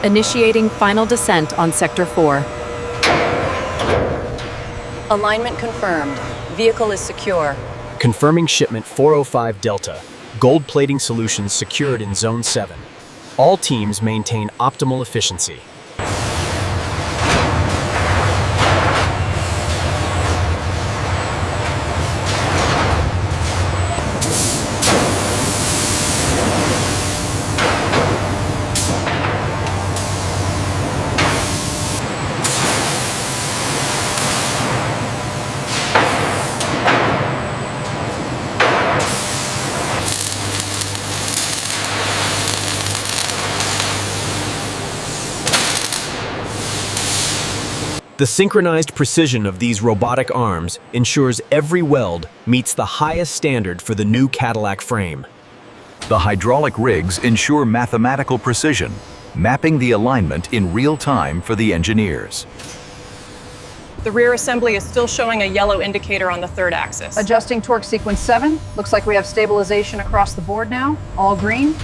Initiating final descent on Sector 4. Alignment confirmed. Vehicle is secure. Confirming shipment 405 Delta. Gold plating solutions secured in Zone 7. All teams maintain optimal efficiency. The synchronized precision of these robotic arms ensures every weld meets the highest standard for the new Cadillac frame. The hydraulic rigs ensure mathematical precision, mapping the alignment in real time for the engineers. The rear assembly is still showing a yellow indicator on the third axis. Adjusting torque sequence 7. Looks like we have stabilization across the board now. All green.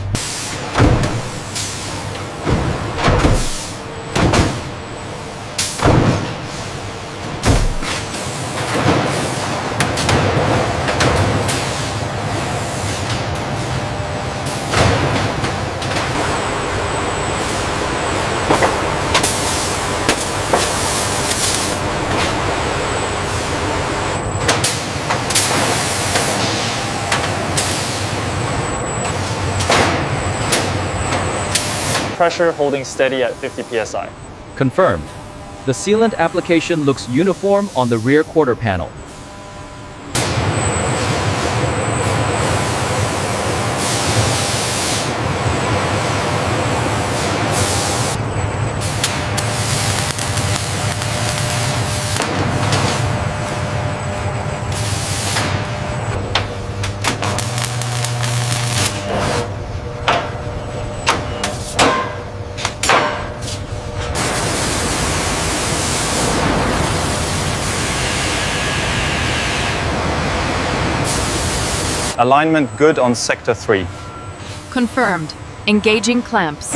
Pressure holding steady at 50 psi. Confirmed. The sealant application looks uniform on the rear quarter panel. Alignment good on Sector 3. Confirmed. Engaging clamps.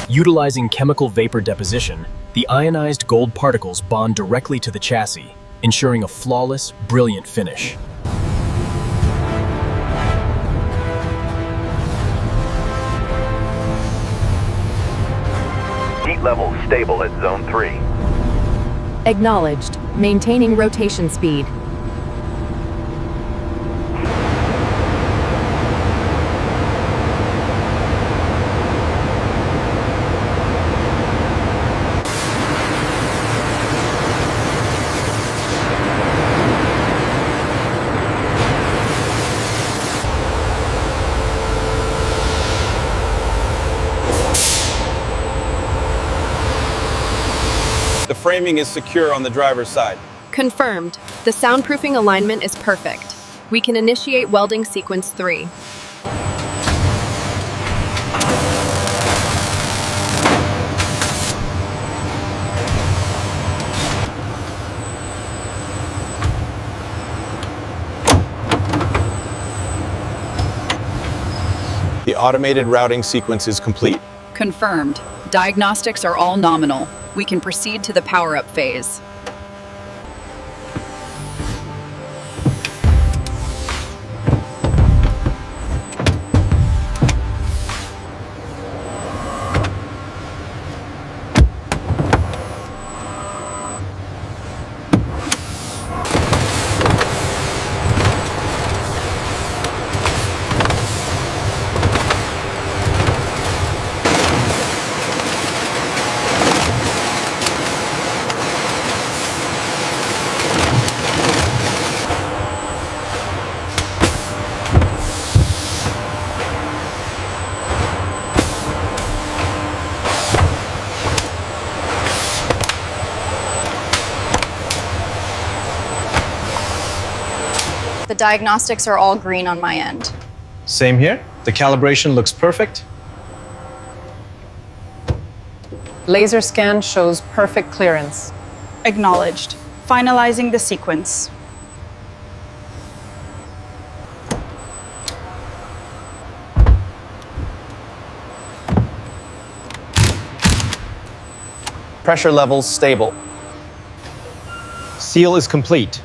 Utilizing chemical vapor deposition, the ionized gold particles bond directly to the chassis, ensuring a flawless, brilliant finish. Heat level stable at Zone 3. Acknowledged. Maintaining rotation speed. The framing is secure on the driver's side. Confirmed. The soundproofing alignment is perfect. We can initiate welding sequence 3. The automated routing sequence is complete. Confirmed. Diagnostics are all nominal. We can proceed to the power-up phase. diagnostics are all green on my end. Same here. The calibration looks perfect. Laser scan shows perfect clearance. Acknowledged. Finalizing the sequence. Pressure levels stable. Seal is complete.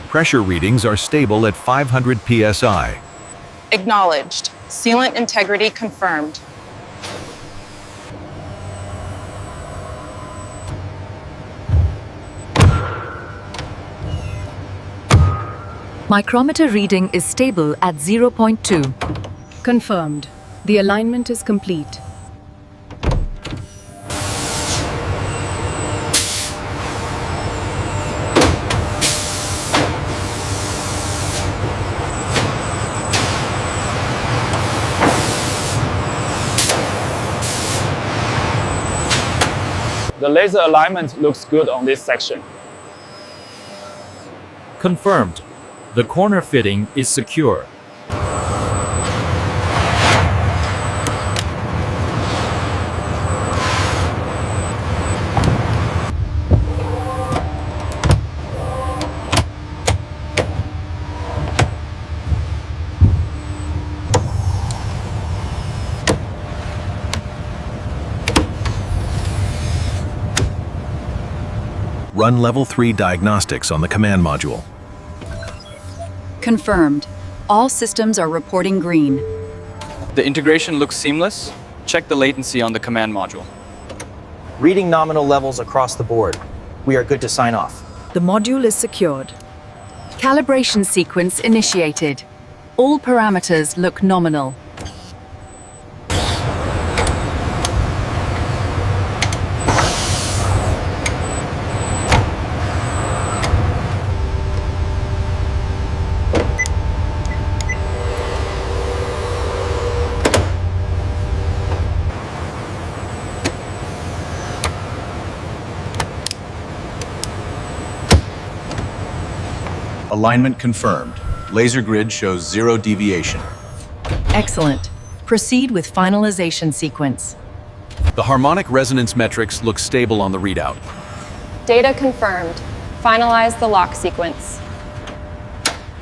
Pressure readings are stable at 500 psi. Acknowledged. Sealant integrity confirmed. Micrometer reading is stable at 0.2. Confirmed. The alignment is complete. The laser alignment looks good on this section. Confirmed. The corner fitting is secure. Run Level 3 diagnostics on the command module. Confirmed. All systems are reporting green. The integration looks seamless. Check the latency on the command module. Reading nominal levels across the board. We are good to sign off. The module is secured. Calibration sequence initiated. All parameters look nominal. Alignment confirmed. Laser grid shows 0 deviation. Excellent. Proceed with finalization sequence. The harmonic resonance metrics look stable on the readout. Data confirmed. Finalize the lock sequence.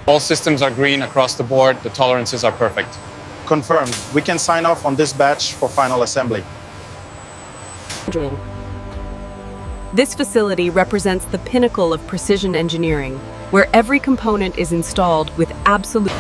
All systems are green across the board. The tolerances are perfect. Confirmed. We can sign off on this batch for final assembly. This facility represents the pinnacle of precision engineering, where every component is installed with absolute...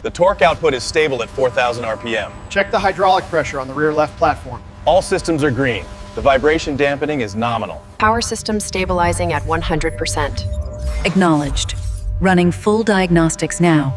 The torque output is stable at 4,000 RPM. Check the hydraulic pressure on the rear left platform. All systems are green. The vibration dampening is nominal. Power system stabilizing at 100%. Acknowledged. Running full diagnostics now.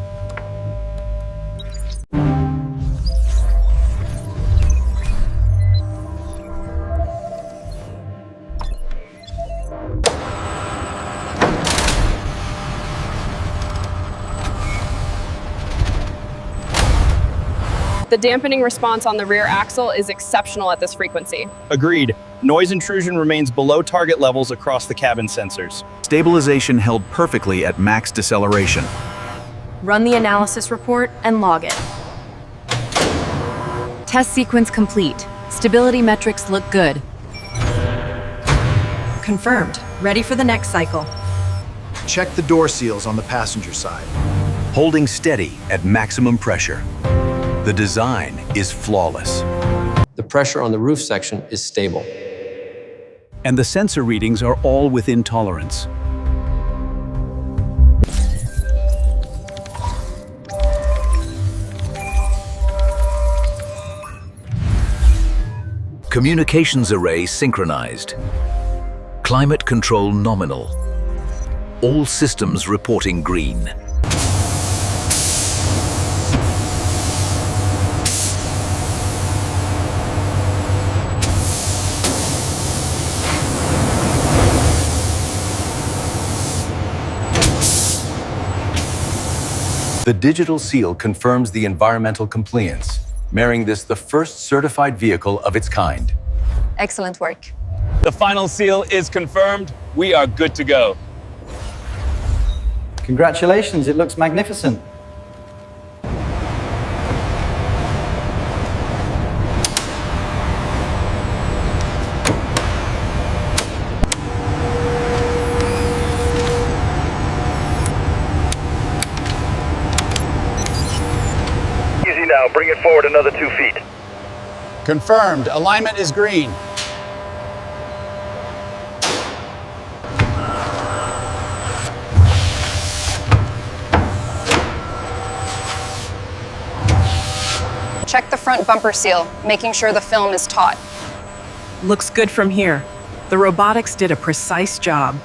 The dampening response on the rear axle is exceptional at this frequency. Agreed. Noise intrusion remains below target levels across the cabin sensors. Stabilization held perfectly at max deceleration. Run the analysis report and log it. Test sequence complete. Stability metrics look good. Confirmed. Ready for the next cycle. Check the door seals on the passenger side. Holding steady at maximum pressure. The design is flawless. The pressure on the roof section is stable. And the sensor readings are all within tolerance. Communications array synchronized. Climate control nominal. All systems reporting green. The digital seal confirms the environmental compliance, making this the first certified vehicle of its kind. Excellent work. The final seal is confirmed. We are good to go. Congratulations, it looks magnificent. Easy now, bring it forward another 2 feet. Confirmed. Alignment is green. Check the front bumper seal, making sure the film is taut. Looks good from here. The robotics did a precise job.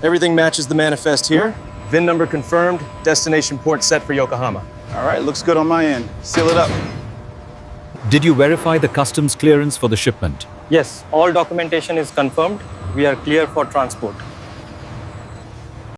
Everything matches the manifest here. VIN number confirmed. Destination port set for Yokohama. All right, looks good on my end. Seal it up. Did you verify the customs clearance for the shipment? Yes, all documentation is confirmed. We are clear for transport.